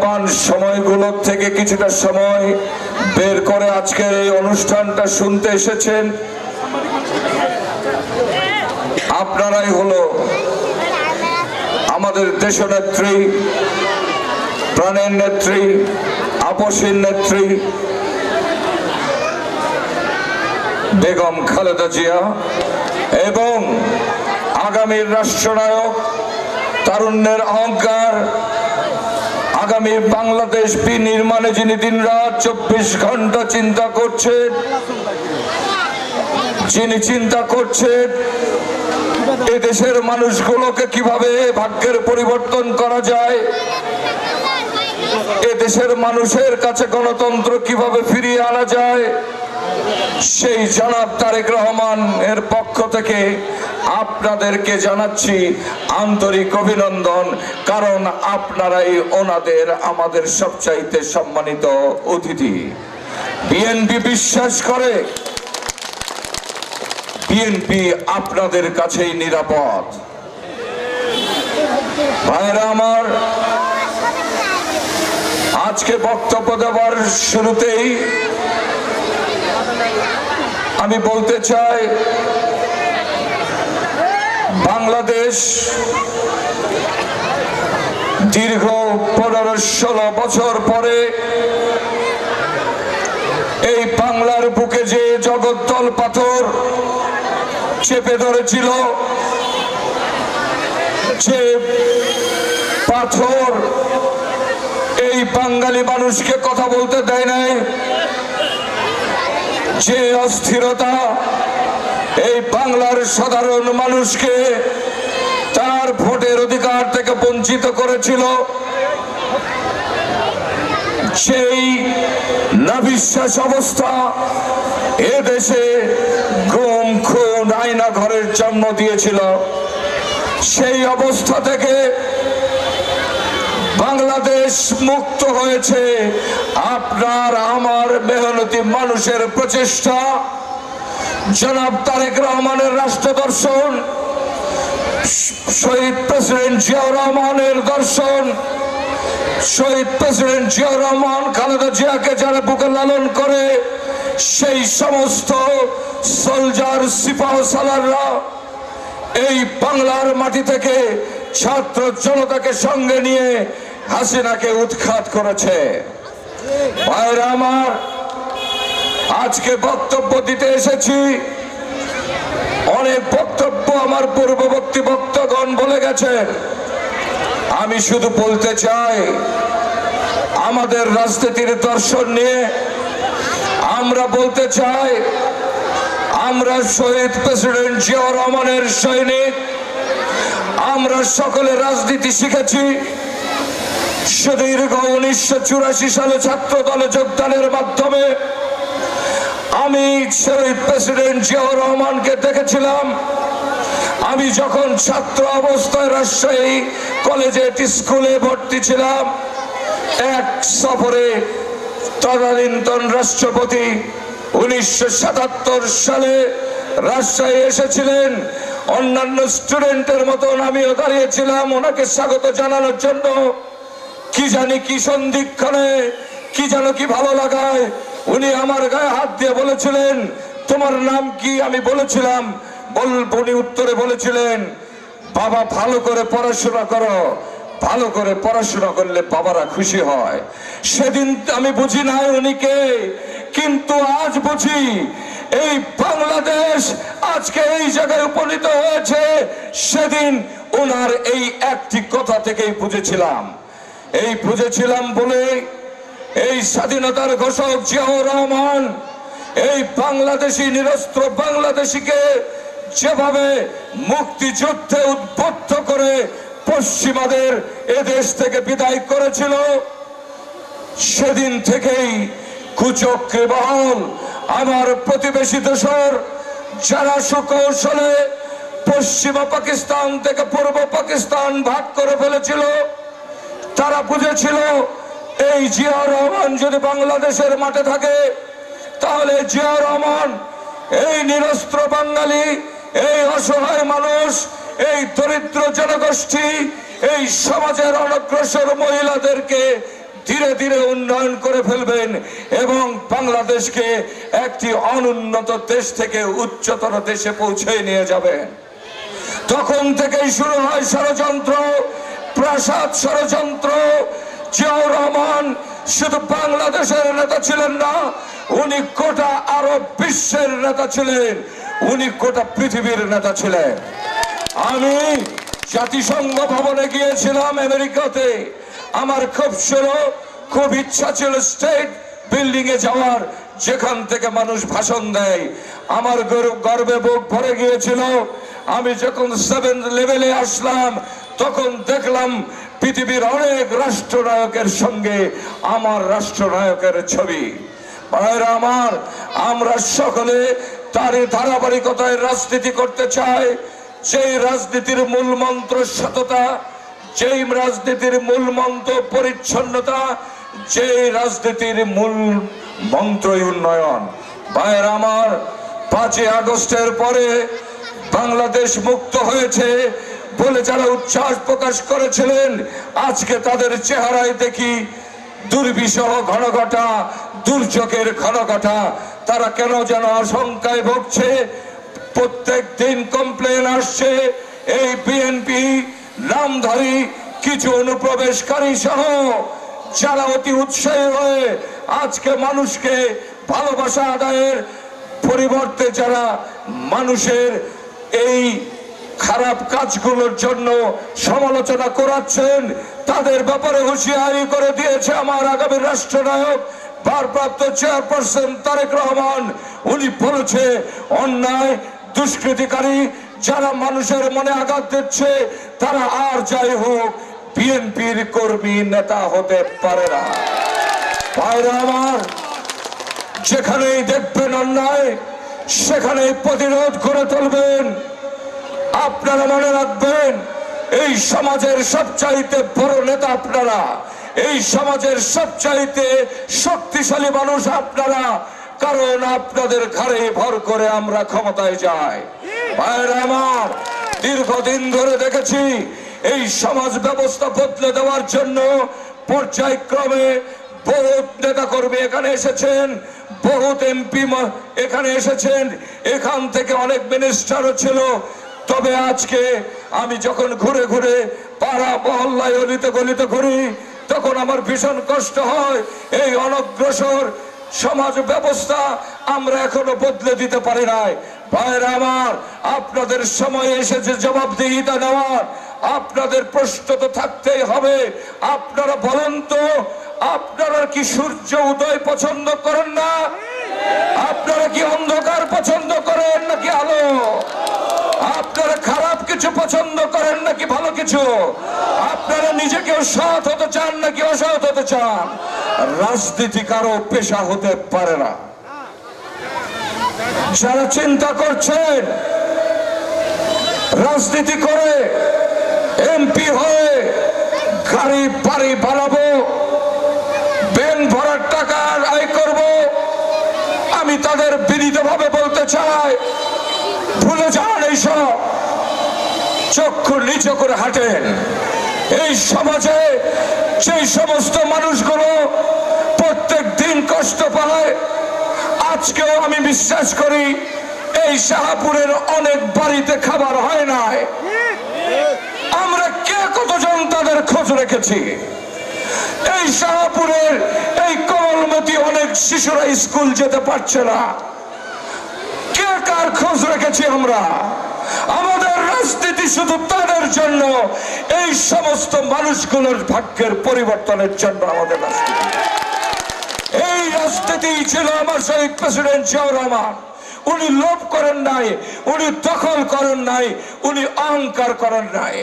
মূল্যবান সময়গুলো থেকে কিছুটা সময় বের করে আজকের এই অনুষ্ঠানটা শুনতে এসেছেন। আপনারাই হলো আমাদের দেশনেত্রী, প্রাণের নেত্রী, আপসীর নেত্রী বেগম খালেদা জিয়া এবং আগামীর রাষ্ট্রনায়ক, তারুণ্যের অহংকার, আগামী বাংলাদেশ বিনির্মাণে যিনি দিনরাত 24 ঘন্টা চিন্তা করছেন, যিনি চিন্তা করছেন এদেশের মানুষগুলোকে কিভাবে ভাগ্যের পরিবর্তন করা যায়, এদেশের মানুষের কাছে গণতন্ত্র কিভাবে ফিরিয়ে আনা যায়, সেই জনাব তারেক রহমান এর পক্ষ থেকে আপনাদেরকে জানাচ্ছি আন্তরিক অভিনন্দন। কারণ আপনারাই ওনাদের আমাদের সবচাইতে সম্মানিত অতিথি। বিএনপি বিশ্বাস করে বিএনপি আপনাদের কাছেই নিরাপদ। ভাইরা আমার, আজকে বক্তব্য দেওয়ার শুরুতেই আমি বলতে চাই, বাংলাদেশ দীর্ঘ 15-16 বছর পরে এই বাংলার বুকে যে জগদ্দল পাথর চেপে ধরেছিল, যে পাথর এই বাঙালি মানুষকে কথা বলতে দেয় নাই, যে অস্থিরতা এই বাংলার সাধারণ মানুষকে তার ভোটের অধিকার থেকে বঞ্চিত করেছিল, সেই নাবিশ্বাস অবস্থা এদেশে গুম খুন আয়না ঘরের জন্ম দিয়েছিল, সেই অবস্থা থেকে বাংলাদেশ মুক্ত হয়েছে আপনার আমার মেহনতি মানুষের প্রচেষ্টা, জনাব তারেক রহমানের রাষ্ট্র দর্শন, শহীদ প্রেসিডেন্ট জিয়াউর রহমানের দর্শন, শহীদ প্রেসিডেন্ট জিয়াউর রহমান খালেদা জিয়াকে যারা বুকে লালন করে সেই সমস্ত সোলজার সিপাহ সালাররা এই বাংলার মাটি থেকে ছাত্র জনতাকে সঙ্গে নিয়ে হাসিনাকে উৎখাত করেছে। ভাইরা আমার, আজকে বক্তব্য দিতে এসেছি। অনেক বক্তব্য আমার পূর্ববর্তী বক্তাগণ বলে গেছেন। আমি শুধু বলতে চাই, আমাদের রাজনীতির দর্শন নিয়ে আমরা বলতে চাই, আমরা শহীদ প্রেসিডেন্ট জিয়াউর রহমানের সৈনিক। আমরা সকলে রাজনীতি শিখেছি সুদীর্ঘ 1984 সালে ছাত্র দলে যোগদানের মাধ্যমে। আমি শহীদ প্রেসিডেন্ট জিয়াউর রহমানকে দেখেছিলাম। আমি যখন ছাত্র অবস্থায় রাজশাহী কলেজে স্কুলে ভর্তি ছিলাম, এক সফরে তদানীন্তন রাষ্ট্রপতি 1977 সালে রাজশাহী এসেছিলেন। অন্যান্য স্টুডেন্টের মতন আমিও দাঁড়িয়েছিলাম ওনাকে স্বাগত জানানোর জন্য। কি জানি কি সন্ধিক্ষণে, কি জানো কি ভালো লাগায় উনি আমার গায়ে হাত দিয়ে বলেছিলেন, তোমার নাম কি? আমি বলেছিলাম, উনি উত্তরে বলেছিলেন, বাবা ভালো করে পড়াশোনা করো, ভালো করে পড়াশোনা করলে বাবারা খুশি হয়। সেদিন আমি বুঝি নাই উনি কে, কিন্তু আজ বুঝি। এই বাংলাদেশ আজকে এই জায়গায় উপনীত হয়েছে, সেদিন ওনার এই একটি কথা থেকেই বুঝেছিলাম। এই বুঝেছিলাম বলে এই স্বাধীনতার ঘোষক জিয়াউর রহমান এই বাংলাদেশি নিরস্ত্র বাংলাদেশিকে যেভাবে মুক্তিযুদ্ধে উদ্বুদ্ধ করে পশ্চিমাদের এদেশ থেকে বিদায় করেছিল, সেদিন থেকেই কুচক্রী বহল আমার প্রতিবেশী দেশের যারা সুকৌশলে পশ্চিমা পাকিস্তান থেকে পূর্ব পাকিস্তান ভাগ করে ফেলেছিল, তারা বুঝেছিল এই জিয়াউর রহমান যদি বাংলাদেশের মাঠে থাকে তাহলে জিয়াউর রহমান এই নিরস্ত্র বাঙালি, এই অসহায় মানুষ, এই দরিদ্র জনগোষ্ঠী, এই সমাজের অনগ্রসর মহিলাদেরকে ধীরে ধীরে উন্নয়ন করে ফেলবেন এবং বাংলাদেশকে একটি অনুন্নত দেশ থেকে উচ্চতর দেশে পৌঁছে নিয়ে যাবেন। তখন থেকেই শুরু হয় ষড়যন্ত্র, প্রাসাদ ষড়যন্ত্র। জিয়াউর রহমান শুধু বাংলাদেশের নেতা ছিলেন না, উনি গোটা আরব বিশ্বের নেতা ছিলেন, উনি গোটা পৃথিবীর নেতা ছিলেন। আমি জাতিসংঘ ভবনে গিয়েছিলাম আমেরিকাতে, আমার খুব ইচ্ছা ছিল স্টেট বিল্ডিং এ যাওয়ার, যেখান থেকে মানুষ ভাষণ দেয়। আমার গর্বে বুক ভরে গিয়েছিল। আমি যখন 7th লেভেলে আসলাম তখন দেখলাম পৃথিবীর অনেক রাষ্ট্রনায়কের সঙ্গে আমার রাষ্ট্রনায়কের ছবি। ভাইরা আমার, আমরা সকলে তারই ধারাবাহিকতায় রাজনীতি করতে চাই। সেই রাজনীতির মূল মন্ত্র সততা, যেই রাজনীতির মূল মন্ত্র পরিচ্ছন্নতা, যেই রাজনীতির মূল মন্ত্রই উন্নয়ন। ভাইরা আমার, 5ই আগস্টের পরে বাংলাদেশ মুক্ত হয়েছে বলে যারা উচ্ছ্বাস প্রকাশ করেছিলেন, আজকে তাদের চেহারায় দেখি দুর্বিষহ ঘনঘটা, দুর্যোগের ঘনঘটা। তারা কেন যেন আশঙ্কায় ভুগছে। প্রত্যেক দিন কমপ্লেন আসছে এই বিএনপি নামধারী কিছু অনুপ্রবেশকারী সহ যারা অতি উৎসাহী হয়ে আজকে মানুষকে ভালোবাসা আদায়ের পরিবর্তে যারা মানুষের এই খারাপ কাজগুলোর জন্য সমালোচনা করাচ্ছেন, তাদের ব্যাপারে হুঁশিয়ারি করে দিয়েছে আমার আগামী রাষ্ট্রনায়ক ভারপ্রাপ্ত চেয়ারপারসন তারেক রহমান। উনি বলেছে, অন্যায় দুষ্কৃতিকারী যারা মানুষের মনে আঘাত দিচ্ছে তারা আর যাই হোক বিএনপির কর্মী নেতা হতে পারে না। ভাইরা আমার, যেখানেই দেখবেন অন্যায় সেখানেই প্রতিরোধ করে তুলবেন। আপনারা মনে রাখবেন, এই সমাজের সবচাইতে বড় নেতা আপনারা, এই সমাজের সবচাইতে শক্তিশালী মানুষ আপনারা, কারণ আপনাদের ঘাড়ে ভর করে আমরা ক্ষমতায় যাই। ভাইরা আমার, দীর্ঘদিন ধরে দেখেছি এই সমাজ ব্যবস্থা বদলে দেওয়ার জন্য পর্যায়ক্রমে বহুত নেতা কর্মী এখানে এসেছেন, বহুত এমপি এখানে এসেছেন, এখান থেকে অনেক মিনিস্টারও ছিল। তবে আজকে আমি যখন ঘুরে ঘুরে পাড়া মহল্লায় অলিতে গলিতে ঘুরি তখন আমার ভীষণ কষ্ট হয়। এই অনগ্রসর সমাজ ব্যবস্থা আমরা এখনো বদলে দিতে পারি নাই। ভাইরা আমার, আপনাদের সময় এসেছে জবাবদিহিতা নেওয়ার। আপনাদের প্রশ্ন তো থাকতেই হবে। আপনারা বলেন তো, আপনারা কি সূর্য উদয় পছন্দ করেন না? আপনারা কি অন্ধকার পছন্দ করেন নাকি আলো? আপনারা খারাপ কিছু পছন্দ করেন নাকি ভালো কিছু? আপনারা নিজেকে সৎ হতে চান নাকি অসৎ হতে চান? রাজনীতি কারো পেশা হতে পারে না। যারা চিন্তা করছেন রাজনীতি করে এমপি হয়ে গাড়ি বাড়ি বানাবো, ব্যাংক ভরার টাকা আয় করব, আমি তাদের বিনীতভাবে বলতে চাই, ভুলে যান এইসব। চক্ষু নিচু করে হাঁটেন। এই সমাজে সেই সমস্ত মানুষগুলো প্রত্যেক দিন কষ্ট পায়, আজকেও আমি বিশ্বাস করি এই শাহপুরের অনেক বাড়িতে খাবার হয় নাই। আমরা কে কতজন তাদের খোঁজ রেখেছি? এই শাহপুরের এই কমলমতি অনেক শিশুরা স্কুল যেতে পারছে না, কে কার খোঁজ রেখেছি আমরা? আমাদের রাজনীতি শুধু তাদের জন্য, এই সমস্ত মানুষগুলোর ভাগ্যের পরিবর্তনের জন্য আমাদের রাজনীতি। এই রাজনীতি ছিল আমার শহীদ প্রেসিডেন্ট জিয়াউর রহমান। উনি লোভ করেন নাই, উনি দখল করেন নাই, উনি অহংকার করেন নাই।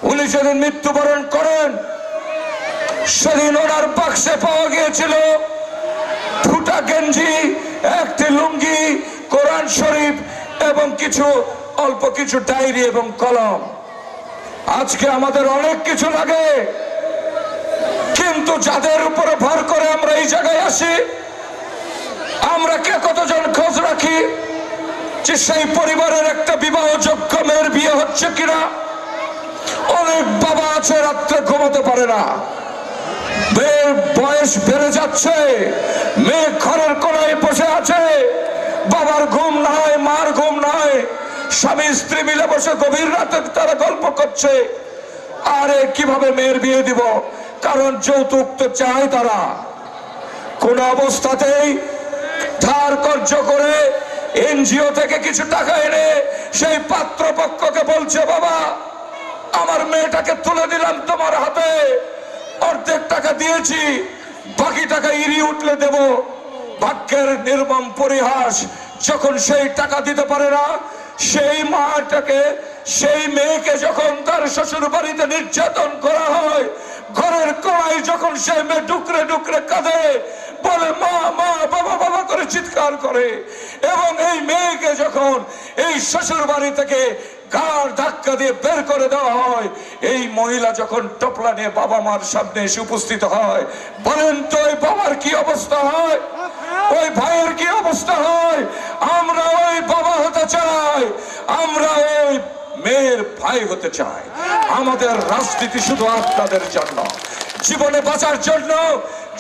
উনি যেদিন মৃত্যুবরণ করেন সেদিন ওনার বাক্সে পাওয়া গিয়েছিল ফুটা গেঞ্জি, একটি লুঙ্গি, কোরআন শরীফ এবং অল্প কিছু ডায়েরি এবং কলম। আজকে আমাদের অনেক কিছু লাগে, কিন্তু যাদের উপরে ভর করে আমরা এই জায়গায় আসি, আমরা কে কতজন খোঁজ রাখি যে সেই পরিবারের একটা বিবাহযোগ্য মেয়ের বিয়ে হচ্ছে কিনা? অনেক বাবা আছে রাত্রে ঘুমাতে পারে না, বয়স বেড়ে যাচ্ছে, মেয়ে ঘরের কোনায় বসে আছে, বাবার ঘুম নাই, মার ঘুম নাই, স্বামী স্ত্রী মিলে বসে গভীর রাতে তারা গল্প করছে। আরে কিভাবে মেয়ের বিয়ে দিব? কারণ যৌতুক তো চায় তারা। কোন অবস্থাতেই ধার কর্য করে এনজিও থেকে কিছু টাকা এনে সেই পাত্রপক্ষকে বলছে, বাবা আমার মেয়েটাকে তুলে দিলাম তোমার হাতে, অর্ধেক টাকা দিয়েছি, বাকি টাকা ইরি উঠলে দেব। ভাগ্যের নির্মম পরিহাস, যখন সেই টাকা দিতে পারে না, সেই মাটাকে, সেই মেয়েকে যখন তার শ্বশুর বাড়িতে নির্যাতন করা হয়, ঘরের কোনায় যখন সেই মেয়ে ডুকরে ডুকরে কাঁদে, বলে মা মা, বাবা বাবা করে চিৎকার করে, এবং এই মেয়েকে যখন এই শ্বশুর বাড়ি থেকে গাড় ধাক্কা দিয়ে বের করে দেওয়া হয়, এই মহিলা যখন টপলা নিয়ে বাবা মার সামনে এসে উপস্থিত হয়, বলেন তো ওই বাবার কি অবস্থা হয়, ওই ভাইয়ের কি অবস্থা হয়? আমরা ওই বাবা হতে চাই, আমরা ওই মেয়ের ভাই হতে চাই। আমাদের রাজনীতি শুধু আপনাদের জন্য, জীবনে বাঁচার জন্য,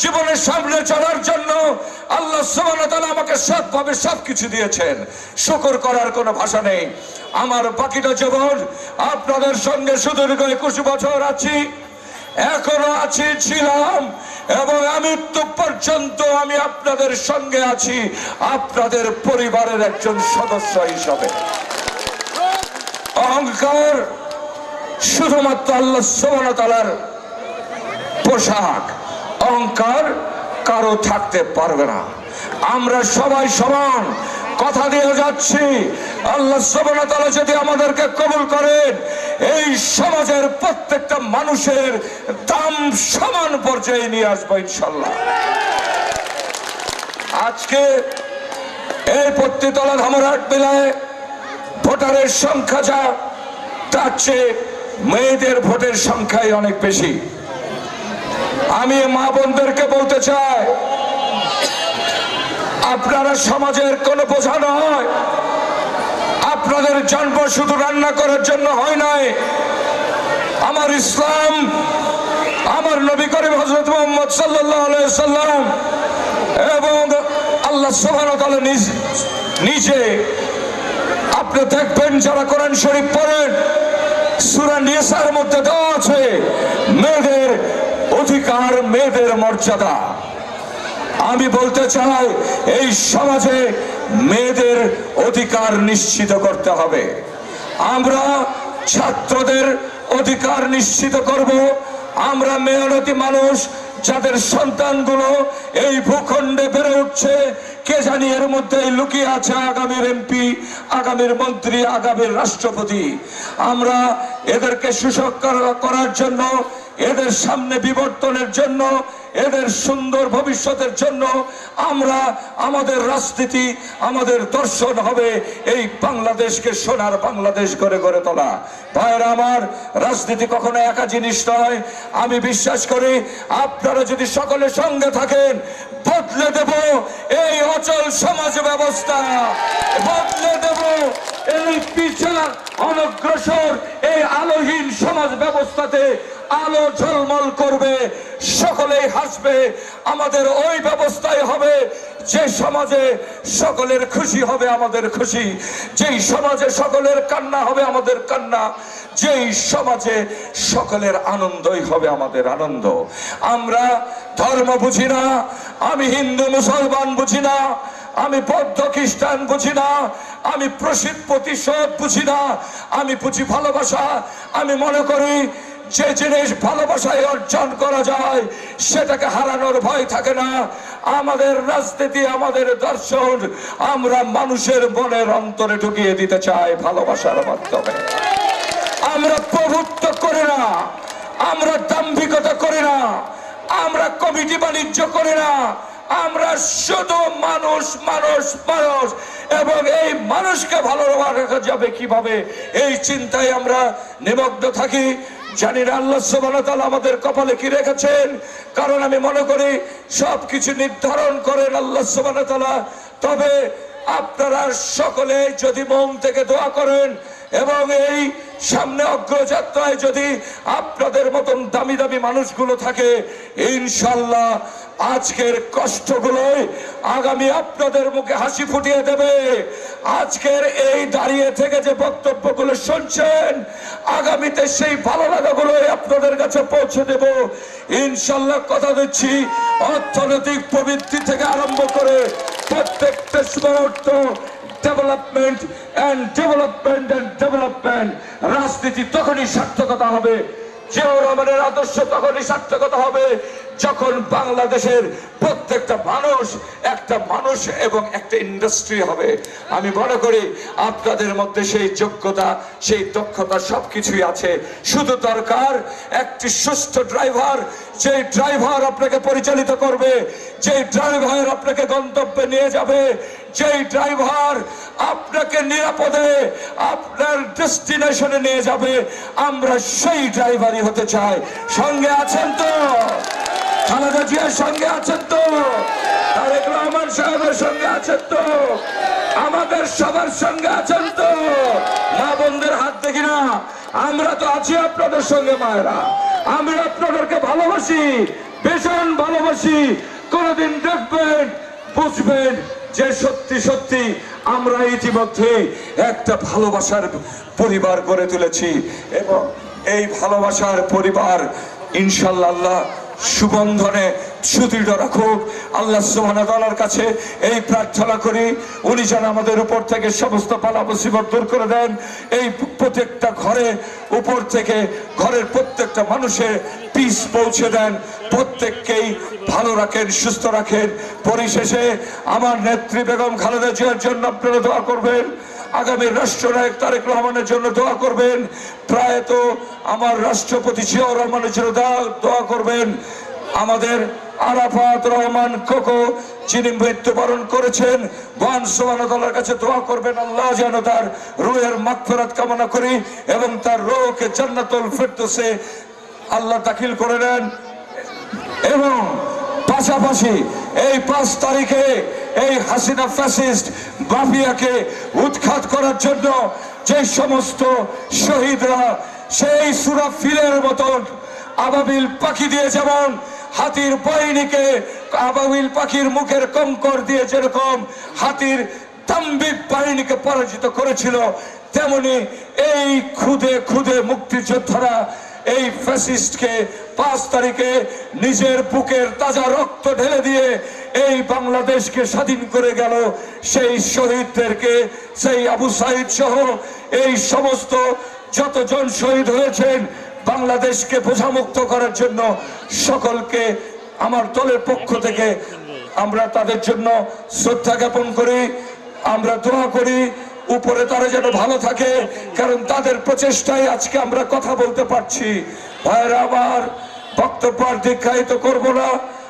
জীবনের সামনে চলার জন্য আল্লাহ সুবহানাহু ওয়া তাআলা আমাকে সৎভাবে সবকিছু দিয়েছেন। শুকর করার কোনো ভাষা নেই। আমার বাকিটা জীবন আপনাদের সঙ্গে সুদীর্ঘ 21 বছর আছি, এখনো আছি, ছিলাম, এবং মৃত্যু পর্যন্ত আমি আপনাদের সঙ্গে আছি, আপনাদের পরিবারের একজন সদস্য হিসাবে। অহংকার শুধুমাত্র আল্লাহ সুবহানাহু ওয়া তাআলার পোশাক, অহংকার কারো থাকতে পারবে না। আমরা সবাই সমান, কথা দিয়ে যাচ্ছি, আল্লাহ সুবহানাহু ওয়া তাআলা যদি আমাদেরকে কবুল করেন, এই সমাজের প্রত্যেকটা মানুষের দাম সমান পর্যায়ে নিয়ে আসবো ইনশাআল্লাহ। আজকে এই পত্নীতলা ধামরাট মেলায় ভোটারের সংখ্যা যা, তার চেয়ে মেয়েদের ভোটের সংখ্যাই অনেক বেশি। আমি মা বোনদেরকে বলতে চাই, আপনারা সমাজের কোন বোঝা নয়, আপনাদের জন্ম শুধু রান্না করার জন্য হয় নাই। আমার ইসলাম, আমার নবী করিম হযরত মুহাম্মদ সাল্লাল্লাহু আলাইহি সাল্লাম এবং আল্লাহ সুবহানাহু ওয়া তাআলা নিজে, আপনি দেখবেন যারা কোরআন শরীফ পড়েন, সূরা নিসার মধ্যে দেওয়া আছে মেয়েদের অধিকার, মেয়েদের মর্যাদা। আমি বলতে চাই, এই সমাজে মেয়েদের অধিকার নিশ্চিত করতে হবে। আমরা ছাত্রদের অধিকার নিশ্চিত করব। আমরা মেহনতি মানুষ, যাদের সন্তানগুলো এই ভূখণ্ডে বেড়ে উঠছে, কে জানি এর মধ্যে লুকিয়ে আছে আগামীর এমপি, আগামীর মন্ত্রী, আগামীর রাষ্ট্রপতি। আমরা এদেরকে সুসংস্কার করার জন্য, এদের সামনে বিবর্তনের জন্য, এদের সুন্দর ভবিষ্যতের জন্য আমরা, আমাদের রাজনীতি, আমাদের দর্শন হবে এই বাংলাদেশকে সোনার বাংলাদেশ করে গড়ে তোলা। ভাইরা আমার, রাজনীতি কখনো একা জিনিস নয়। আমি বিশ্বাস করি আপনারা যদি সকলে সঙ্গে থাকেন, বদলে দেব এই অচল সমাজ ব্যবস্থা, বদলে দেব এই পিছানো অনগ্রসর এই আলোহীন সমাজ ব্যবস্থাতে আলো ঝলমল করবে, সকলেই হাসবে। আমাদের ওই ব্যবস্থায় হবে যে সমাজে সকলের খুশি হবে আমাদের খুশি, যেই সমাজে সকলের কান্না হবে আমাদের কান্না, যেই সমাজে সকলের আনন্দই হবে আমাদের আনন্দ। আমরা ধর্ম বুঝি না, আমি হিন্দু মুসলমান বুঝি না, আমি বৌদ্ধ খ্রিস্টান বুঝি না, আমি প্রতিশোধ বুঝি না, আমি বুঝি ভালোবাসা। আমি মনে করি যে জিনিস ভালোবাসায় অর্জন করা যায় সেটাকে হারানোর ভয় থাকে না। আমাদের রাজনীতি, আমাদের দর্শন আমরা মানুষের মনের অন্তরে ঢুকিয়ে দিতে চাই ভালোবাসার মাধ্যমে। আমরা প্রভুত্ব করি না, আমরা দাম্ভিকতা করি না, আমরা কমিটি বাণিজ্য করি না, আমরা শুধু মানুষ মানুষ মানুষ, এবং এই মানুষকে ভালো রাখা যাবে কিভাবে এই চিন্তায় আমরা নিমগ্ন থাকি। জানি না আল্লাহ সুবহানাহু ওয়া তাআলা আমাদের কপালে কি রেখেছেন, কারণ আমি মনে করি সবকিছু নির্ধারণ করেন আল্লাহ সুবহানাহু ওয়া তাআলা। তবে আপনারা সকলে যদি মন থেকে দোয়া করেন এবং এই সামনে অগ্রযাত্রায় যদি আপনাদের মতন দামি দামি মানুষগুলো থাকে, ইনশাল্লাহ আজকের কষ্টগুলোই আগামী আপনাদের মুখে হাসি ফুটিয়ে দেবে। আজকের এই দাঁড়িয়ে থেকে যে বক্তব্যগুলো শুনছেন, আগামীতে সেই ভালো লাগাগুলোই আপনাদের কাছে পৌঁছে দেব ইনশাল্লাহ। কথা দিচ্ছি, অর্থনৈতিক প্রবৃদ্ধি থেকে আরম্ভ করে প্রত্যেকটা মুহূর্ত development and development and development. রাজনীতি তখনই সার্থকতা হবে, জিয়াউর রহমানের আদর্শ তখনই সার্থকতা হবে যখন বাংলাদেশের প্রত্যেকটা মানুষ একটা মানুষ এবং একটা ইন্ডাস্ট্রি হবে। আমি মনে করি আপনাদের মধ্যে সেই যোগ্যতা, সেই দক্ষতা সবকিছুই আছে। শুধু দরকার একটি সুস্থ ড্রাইভার, যে ড্রাইভার আপনাকে পরিচালিত করবে, যে ড্রাইভার আপনাকে গন্তব্যে নিয়ে যাবে, যেই ড্রাইভার আপনাকে নিরাপদে আপনার ডেস্টিনেশনে নিয়ে যাবে। আমরা সেই ড্রাইভারই হতে চাই। সঙ্গে আছেন তো? খালেদা জিয়ার সঙ্গে আছেন তো? তারেক রহমান সাহেবের সঙ্গে আছেন তো? আমাদের সবার সঙ্গে আছেন তো? মা বোনদের হাত দেখি না, আমরা তো আছি আপনাদের সঙ্গে। মায়েরা, আমরা আপনাদেরকে ভালোবাসি, ভীষণ ভালোবাসি। কোনদিন দেখবেন, বুঝবেন যে সত্যি সত্যি আমরা ইতিমধ্যে একটা ভালোবাসার পরিবার গড়ে তুলেছি এবং এই ভালোবাসার পরিবার ইনশাল্লাহ আল্লাহ সুবন্ধনে সুদৃঢ় রাখুক। আল্লাহ সুবহানাহু ওয়া তাআলার কাছে এই প্রার্থনা করি, উনি যেন আমাদের উপর থেকে সমস্ত বালা মুসিবত দূর করে দেন। এই প্রত্যেকটা ঘরে উপর থেকে ঘরের প্রত্যেকটা মানুষের পিস পৌঁছে দেন, প্রত্যেককেই ভালো রাখেন, সুস্থ রাখেন। পরিশেষে আমার নেত্রী বেগম খালেদা জিয়ার জন্য আপনারা দোয়া করবেন, আগামী রাষ্ট্রনায়ক তারেক রহমানের জন্য দোয়া করবেন, প্রয়াত আমার রাষ্ট্রপতি জিয়াউর রহমানের জন্য দোয়া করবেন, আমাদের আরাফাত রহমান কোকো যিনি মৃত্যুবরণ করেছেন, মহান সুবহানাহু ওয়া তাআলার কাছে দোয়া করবেন আল্লাহ যেন তার রূহের মাগফিরাত কামনা করি এবং তার রূহকে জান্নাতুল ফিরদৌসে আল্লাহ দাখিল করে নেন। এবং পাশাপাশি এই 5 তারিখে এই হাসিনা ফ্যাসিস্ট মাফিয়াকে উৎখাত করার জন্য যে সমস্ত শহীদরা সেই সূরা ফিলের মতন আবাবিল পাখি দিয়ে, যেমন হাতির বাহিনীকে আবাবিল পাখির মুখের কঙ্কর দিয়ে যেরকম হাতির দাম্ভিক বাহিনীকে পরাজিত করেছিল, তেমনি এই খুদে খুদে মুক্তিযোদ্ধারা এই ফ্যাসিস্টকে 5 তারিখে নিজের বুকের তাজা রক্ত ঢেলে দিয়ে এই বাংলাদেশকে স্বাধীন করে গেল। সেই শহীদদেরকে, সেই আবু সাইদ সহ এই সমস্ত যতজন শহীদ হয়েছেন বাংলাদেশকে বোঝামুক্ত করার জন্য, সকলকে আমার দলের পক্ষ থেকে আমরা তাদের জন্য শ্রদ্ধা জ্ঞাপন করি। আমরা দোয়া করি উপরে তারা যেন ভালো থাকে, কারণ তাদের প্রচেষ্টায় আজকে আমরা কথা বলতে পারছি। ভাইরা আমার, বক্তব্য আর দীর্ঘায়িত করব না।